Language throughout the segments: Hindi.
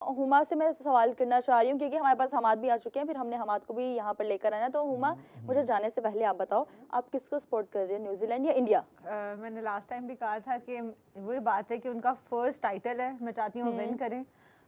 हुमा से मैं सवाल करना चाह रही हूँ क्योंकि हमारे पास हमाद भी आ चुके हैं, फिर हमने हमाद को भी यहाँ पर लेकर आना। तो हुमा, मुझे जाने से पहले आप बताओ, आप किसको सपोर्ट कर रहे हैं, न्यूजीलैंड या इंडिया? मैंने लास्ट टाइम भी कहा था कि वही बात है कि उनका फर्स्ट टाइटल है, मैं चाहती हूँ विन करें।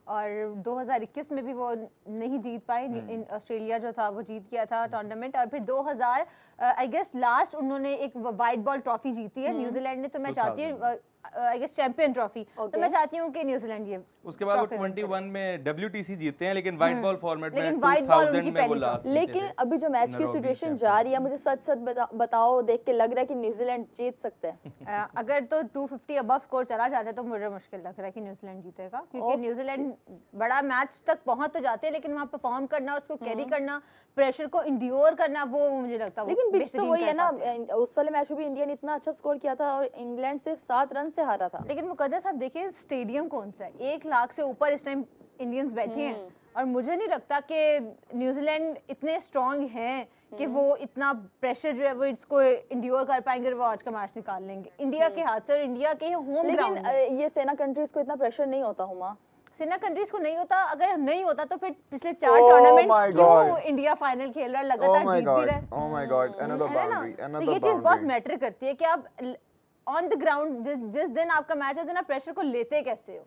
और 2021 में भी वो नहीं जीत पाए, ऑस्ट्रेलिया जो था वो जीत गया था टूर्नामेंट। और फिर 2000 आई गेस लास्ट उन्होंने एक वाइट बॉल ट्रॉफी जीती है न्यूजीलैंड ने। तो मैं चाहती हूँ आई गेस चैंपियन ट्रॉफी, तो मैं चाहती हूँ कि न्यूजीलैंड ये उसके बाद वो 21 में WTC जीते हैं, लेकिन वाइट बॉल फॉर्मेट में 2000 में वो लास्ट। लेकिन अभी जो मैच की सिचुएशन जा रही है, मुझे सच सच बताओ, देख के लग रहा है कि न्यूजीलैंड जीत सकते हैं। अगर तो 250 अबव स्कोर चला जाता है तो मुझे मुश्किल लग रहा है कि न्यूजीलैंड जीतेगा, क्योंकि न्यूजीलैंड बड़ा मैच तक पहुंच तो जाते हैं, लेकिन वहाँ परफॉर्म करना, उसको कैरी करना, प्रेशर को इंड्योर करना, वो मुझे लगता है। लेकिन बीच तो वही है ना, उस वाले मैच में भी इंडिया ने इतना अच्छा स्कोर किया था और इंग्लैंड सिर्फ 7 रन से हारा था। लेकिन मुकद्दस साहब देखिए स्टेडियम कौन सा है, 1 लाख से ऊपर इस टाइम इंडियंस बैठे हैं, और मुझे नहीं लगता कि न्यूजीलैंड इतने स्ट्रांग हैं कि वो इतना प्रेशर जो है वो इसको इंड्योर कर पाएंगे और वो आज का मैच निकाल लेंगे। इंडिया के हाथ से, इंडिया के होम ग्राउंड। लेकिन ये सेना कंट्रीज को इतना प्रेशर नहीं होता हुमा, सेना कंट्रीज को नहीं होता। अगर नहीं होता तो फिर पिछले 4 टूर्नामेंट क्यों इंडिया फाइनल खेल रहा है, लगातार जीत भी रहा है। Oh my God, another boundary, another तो ये चीज बहुत मैटर करती है कि आप ऑन द ग्राउंड जिस दिन आपका मैच है ना, प्रेशर को लेते कैसे हो।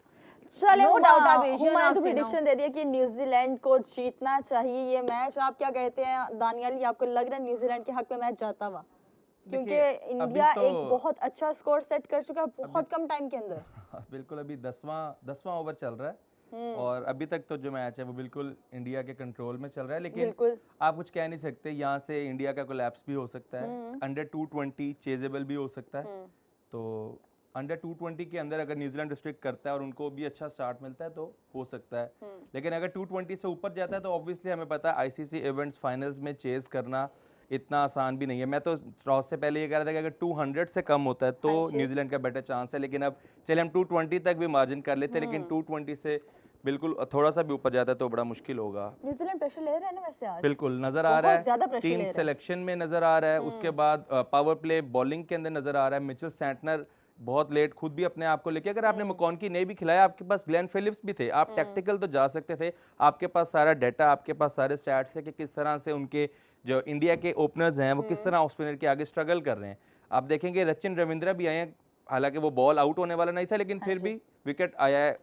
चले नो डाउट आप हुमा ने तो प्रेडिक्शन दे दिया कि न्यूजीलैंड को जीतना चाहिए ये मैच। आप क्या कहते हैं दानियाल, आपको लग रहा है न्यूजीलैंड के हक में मैच जाता हुआ? क्योंकि इंडिया एक बहुत अच्छा स्कोर सेट कर चुका है बहुत कम टाइम के अंदर। बिल्कुल, अभी 10वां ओवर चल रहा है और अभी तक तो जो मैच है वो बिल्कुल इंडिया के कंट्रोल में चल रहा है, लेकिन आप कुछ कह नहीं सकते, यहाँ से इंडिया का कोलैप्स भी हो सकता है। अंडर 220 चेजेबल भी हो सकता है, तो अंडर 220 के अंदर अगर न्यूजीलैंड रिस्ट्रिक्ट करता है और उनको भी अच्छा स्टार्ट मिलता है तो हो सकता है। लेकिन अगर 220 से ऊपर जाता है तो ऑब्वियसली हमें पता है ICC इवेंट्स फाइनल्स में चेज करना इतना आसान भी नहीं है। मैं तो टॉस से पहले ये कह रहा था कि अगर 200 से कम होता है तो न्यूजीलैंड का बेटर चांस है, लेकिन अब चले हम 220 तक भी मार्जिन कर लेते हैं, लेकिन 220 से बिल्कुल थोड़ा सा भी ऊपर जाता है तो बड़ा मुश्किल होगा। न्यूजीलैंड प्रेशर ले रहा है ना वैसे आज, बिल्कुल नजर आ रहा है, टीम सिलेक्शन में नजर आ रहा है, उसके बाद पावर प्ले बॉलिंग के अंदर नजर आ रहा है। मिचेल सैंटनर बहुत लेट खुद भी अपने आप को लेके, अगर आपने मकॉनकी नहीं भी खिलाया, आपके पास ग्लेन फिलिप्स भी थे, आप टैक्टिकल तो जा सकते थे, आपके पास सारा डाटा, आपके पास सारे स्टैट्स है कि किस तरह से उनके जो इंडिया के ओपनर्स हैं वो किस तरह ऑफ स्पिनर के आगे स्ट्रगल कर रहे हैं। आप देखेंगे रचिन रविंद्रा भी आए हैं, हालांकि वो बॉल आउट होने वाला नहीं था, लेकिन फिर भी विकेट आया है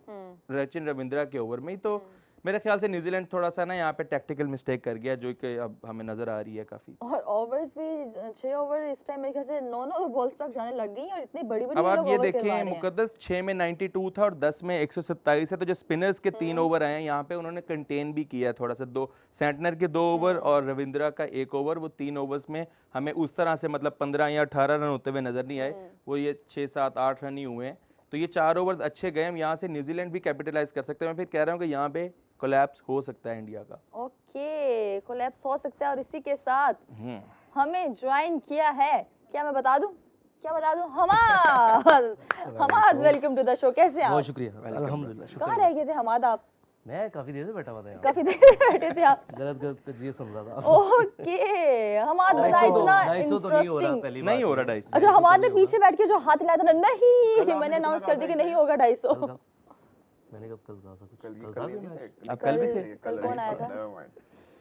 रचिन रविंद्रा के ओवर में ही। तो मेरे ख्याल से न्यूजीलैंड थोड़ा सा ना यहाँ पे टैक्टिकल मिस्टेक कर गया, जो कि अब हमें नजर आ रही है काफी। और ओवर्स भी 6 ओवर इस टाइम मेरे ख्याल से 9 बॉल्स तक जाने लग गई और इतनी बड़ी-बड़ी। अब आप ये देखें मुकद्दस 6 में 92 था और 10 में 127 है, तो जो स्पिनर्स के 3 ओवर आए हैं यहाँ पे उन्होंने कंटेन भी किया है थोड़ा सा। 2 सैंटनर के 2 ओवर और रविंद्रा का 1 ओवर, वो 3 ओवर्स में हमें उस तरह से मतलब 15 या 18 रन होते हुए नजर नहीं आए, वो ये 6, 7, 8 रन ही हुए हैं। तो ये 4 ओवर्स अच्छे गए, हम यहाँ से न्यूजीलैंड भी कैपिटलाइज कर सकते हैं। मैं फिर कह रहा हूँ कि यहाँ पे कोलैप्स हो सकता है इंडिया का। ओके, कोलैप्स हो सकता है। और इसी के साथ हमें ज्वाइन किया है, क्या मैं बता दूं, क्या बता दूं, Hamad. Hamad welcome to the show, कैसे आप? बहुत शुक्रिया, अल्हम्दुलिल्लाह। कहाँ रह गए थे हमाद आप? मैं काफी देर से बैठा हुआ था यहाँ। काफी देर से बैठे थे आप? गलत चीजें सुन रहा था। ओके, हमाद बता इतना 250 तो नहीं हो रहा, पहली बार नहीं हो रहा 250। अच्छा, हमाद ने पीछे बैठ के जो हाथ हिलाया था ना, नहीं मैंने अनाउंस कर दिया कि नहीं होगा 250। मैंने कब कल कहा था कुछ? कल भी थे, कल कौन आया था?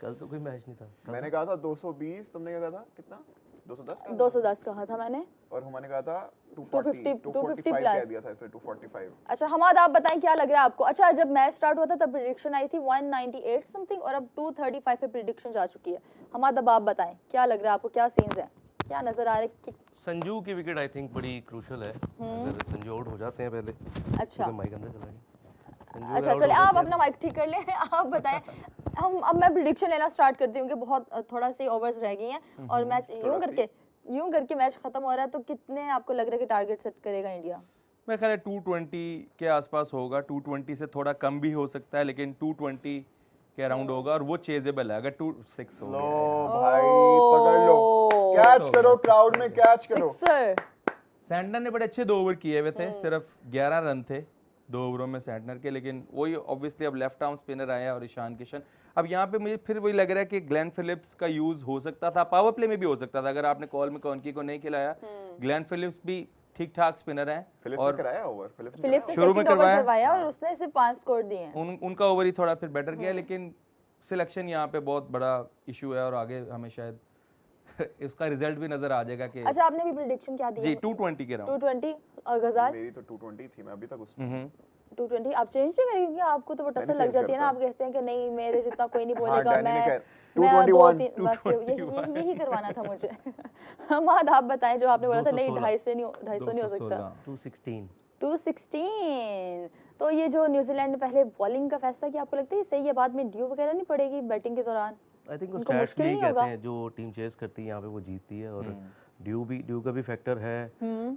कल तो कोई मैच नहीं था। मैंने कहा था 220, तुमने क्या कहा था, कितना? 210 210 कहा था मैंने, और हमने कहा था 250 245 कह दिया था, इसलिए 245। अच्छा हमाद आप बताएं क्या लग रहा है आपको? अच्छा, जब मैच स्टार्ट हुआ था तब प्रेडिक्शन आई थी 198 समथिंग और अब 235 पे प्रेडिक्शन जा चुकी है। हमाद अब आप बताएं क्या लग रहा है आपको, क्या सीन्स हैं, क्या नजर आ रहा है कि संजू की विकेट आई थिंक बड़ी क्रूशियल है। अगर संजू आउट हो जाते हैं पहले, अच्छा तो माइक अंदर चला गया। अच्छा चलिए आप अपना माइक ठीक कर लें, आप बताएं। अब मैं प्रेडिक्शन लेना स्टार्ट करती हूँ कि बहुत थोड़ा सी ओवर्स रह गई हैं और मैच यूं करके मैच खत्म हो रहा है, तो कितने आपको लग रहा है कि टारगेट सेट करेगा इंडिया? मैं ख्याल है 220 के आसपास होगा, 220 से थोड़ा कम भी हो सकता है, लेकिन 220 के अराउंड होगा और वो चेजेबल है। अगर 26 हो गया भाई, पकड़ लो, कैच करो, क्राउड में कैच करो। सैंटनर ने बड़े अच्छे 2 ओवर किए हुए थे, सिर्फ 11 रन थे 2 ओवरों में सैंटनर के, लेकिन वही ऑब्वियसली अब लेफ्ट आर्म स्पिनर आया और ईशान किशन। अब यहाँ पे मुझे फिर वही लग रहा है कि ग्लेन फिलिप्स का यूज हो सकता था, पावर प्ले में भी हो सकता था। अगर आपने कॉल में कॉन्की को नहीं खिलाया, ग्लेन फिलिप्स भी ठीक ठाक स्पिनर हैं फिलिप्स और ने कराया ओवर, फिलिप्स ने फिलिप्स ने शुरू में सेकंड ओवर करवाया। करवाया और उसने सिर्फ 5 स्कोर दिए हैं। उनका ओवर ही थोड़ा फिर बेटर किया, लेकिन सिलेक्शन यहाँ पे बहुत बड़ा इशू है और आगे हमें शायद इसका रिजल्ट भी नजर आ जाएगा कि अच्छा आपने भी प्रेडिक्शन क्या दी जी 220 के राउंड 220 और गजाल मेरी तो 220 थी, मैं अभी तक उसमें 220 आप चेंज नहीं करेंगे क्योंकि आपको तो वो मैंने टसल लग change जाती है ना, करता। आप कहते हैं कि नहीं मेरे जितना कोई नहीं हाँ, बोलेगा, डैनी ने मैं कहा, मैं 221, 2-3 बस यही करवाना था मुझे। हमाद आप बताएं जो आपने बोला था नहीं 250 से नहीं 250 नहीं हो सकता 216 216। तो ये जो न्यूजीलैंड ने पहले बॉलिंग का फैसला किया, आपको लगता है सही है, बाद में ड्यू वगैरह नहीं पड़ेगी बैटिंग के दौरान? आई थिंक वो उनको स्टैट्स मुश्किल भी नहीं कहते होगा? हैं जो टीम चेस करती है यहाँ पे वो जीतती है, और ड्यू का भी फैक्टर है,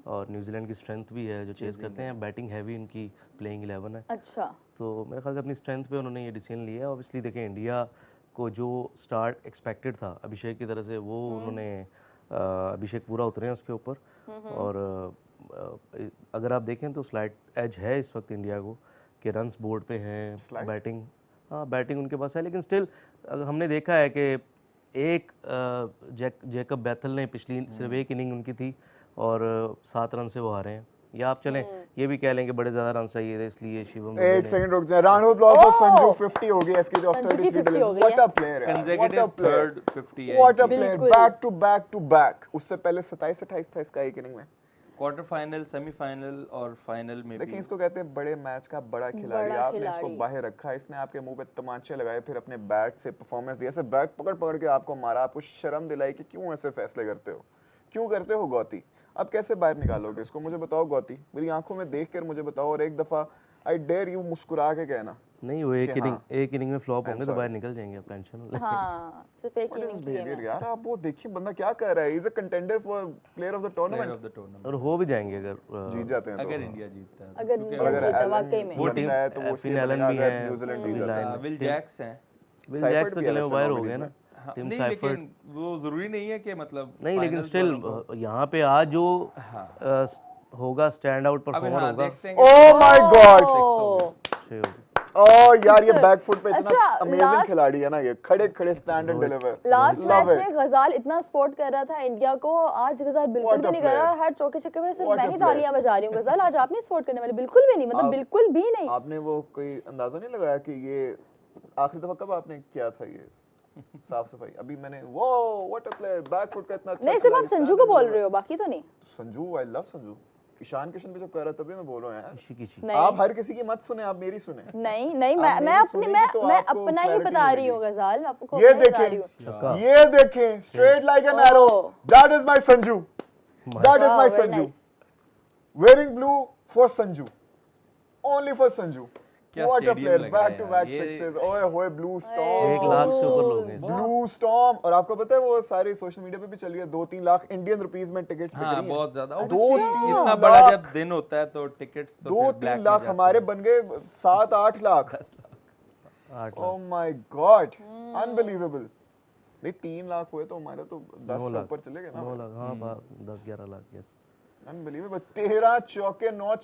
और न्यूजीलैंड की स्ट्रेंथ भी है जो चेस करते हैं, बैटिंग हैवी इनकी प्लेइंग 11 है, अच्छा तो मेरे ख्याल से अपनी स्ट्रेंथ पे उन्होंने ये डिसीजन लिया है। ऑब्वियसली देखें इंडिया को जो स्टार्ट एक्सपेक्टेड था अभिषेक की तरह से वो उन्होंने अभिषेक पूरा उतरे हैं उसके ऊपर, और अगर आप देखें तो स्लाइट एज है इस वक्त इंडिया को कि रन्स बोर्ड पे हैं, बैटिंग हाँ बैटिंग उनके पास है, लेकिन स्टिल हमने देखा है कि एक जैकब बैथल ने पिछली सिर्फ एक इनिंग उनकी थी और 7 रन से वो हारे हैं, या आप चलें ये भी कह लें कि बड़े ज़्यादा रन चाहिए थे इसलिए शिवम दुबे एक ने- सेकंड रुक जाए, round of applause for Sanju, 50 हो गई इसकी ऑफ संजू की 33 50 हो डिलीवरीज। गई व्हाट है। अ प्लेयर यार, कंसेक्यूटिव थर्ड 50 है व्हाट अ इनकी। प्लेयर, बिल्कुल। Back to back. उससे पहले 27 28 था इसका एक इनिंग में। क्वार्टर फाइनल, सेमीफाइनल और फाइनल में देखिए भी इसको कहते हैं बड़े मैच का बड़ा खिलाड़ी। बड़ा आपने इसको खिलाड़ी। बाहर रखा, इसने आपके मुंह पे तमाचे लगाए, फिर अपने बैट से परफॉर्मेंस दिया, ऐसे बैट पकड़ पकड़ के आपको मारा, आपको शर्म दिलाई कि क्यों ऐसे फैसले करते हो, क्यों करते हो गौती? अब कैसे बाहर निकालोगे इसको, मुझे बताओ गौती, मेरी आंखों में देख कर मुझे बताओ, और एक दफा आई डेयर यू मुस्कुरा के कहना नहीं वो एक कि इनिंग हाँ, एक इनिंग में फ्लॉप होंगे तो sorry. बाहर निकल जाएंगे, आप टेंशन हाँ सिर्फ एक What is इनिंग this की है behavior मैं। यार? आप वो देखिए बंदा क्या कर रहा है, is a contender for player of the player tournament. Of the tournament और हो भी जाएंगे अगर जीत जाते हैं तो अगर इंडिया जीतता है अगर क्योंकि इंडिया अगर जीता एलन वाकई में वो लगता टीम है तो वो फिन इसलिए एलन बनेगा भी अगर है, न्यूजीलैंड जीत विल जाता है। लाइन विल जैक्स हैं विल साइफर्ट जैक्स तो भी है चले वैसे वायर हो नॉर्मली गए ना, हाँ, टीम नहीं साइफर्ट लेकिन वो जरूरी नहीं है कि मतलब नहीं, लेकिन finals स्टिल वालों को- यहाँ पे आज जो होगा स्टैंड आउट अभी परफॉर्मर हाँ होगा देखते हैं ओह माय गॉड, अच्छे होगा। ओह यार ये बैक फुट पे इतना अच्छा, अमेजिंग last- खिलाड़ी है ना, ये खड़े खड़े stand and deliver. Last match Love it. में गजाल इतना सपोर्ट कर रहा था इंडिया को, आज गजाल बिल्कुल What भी a नहीं कर रहा, player. हर चौके छक्के पे सिर्फ What a मैं ही player. तालियां बजा रही हूँ। गजाल आज आपने सपोर्ट करने वाले बिल्कुल भी नहीं, मतलब आप- बिल्कुल भी नहीं। आपने वो कोई अंदाजा नहीं लगाया कि ये आखिरी दफा कब आपने किया था ये साफ सफाई? अभी मैंने वो what a player, back foot का इतना अच्छा नहीं सिर्फ आप खिलाड़ी, संजू stand को and बोल deliver। रहे हो, बाकी तो नहीं। Sanju, I love Sanju. ईशान किशन भी जब कर रहा तभी मैं बोल रहा हूँ यार, किसी किसी नहीं आप हर किसी की मत सुने, आप मेरी सुने। नहीं नहीं आप मैं मेरी अपनी सुनेंगी तो मैं आपको अपना ही clarity बता रही हूँ मिलेगी। गजाल, मैं आपको ये अपना ही बता रही हूँ। छक्का। ये देखें, straight like an arrow, Oh. That is my Sanju, that is Wow, my very Sanju, nice. wearing blue for Sanju, only for Sanju. क्या What a stadium player, लग रहा है back to यार, back ये- sixes, ओए होए ब्लू 1 स्टॉर्म, लाख से ऊपर लोग हैं ब्लू स्टॉर्म। और आपको पता है वो सारे सोशल मीडिया पे भी चल रही है, 2-3 लाख इंडियन रुपीस में टिकट्स बिक हाँ रही हैं। बहुत ज्यादा दो, Obviously, तीन इतना लाख। बड़ा जब दिन होता है तो टिकट्स तो फिर 2-3 black में लाख जाते हमारे हैं। बन गए 7-8 lakh. 8 oh my God, unbelievable. नहीं 3 लाख हुए तो हमारे तो 10 9 से लाख ऊपर चले गए 9 ना। लाख हाँ 10-11 लाख यस अनबिलीवेबल, 13 चौके 9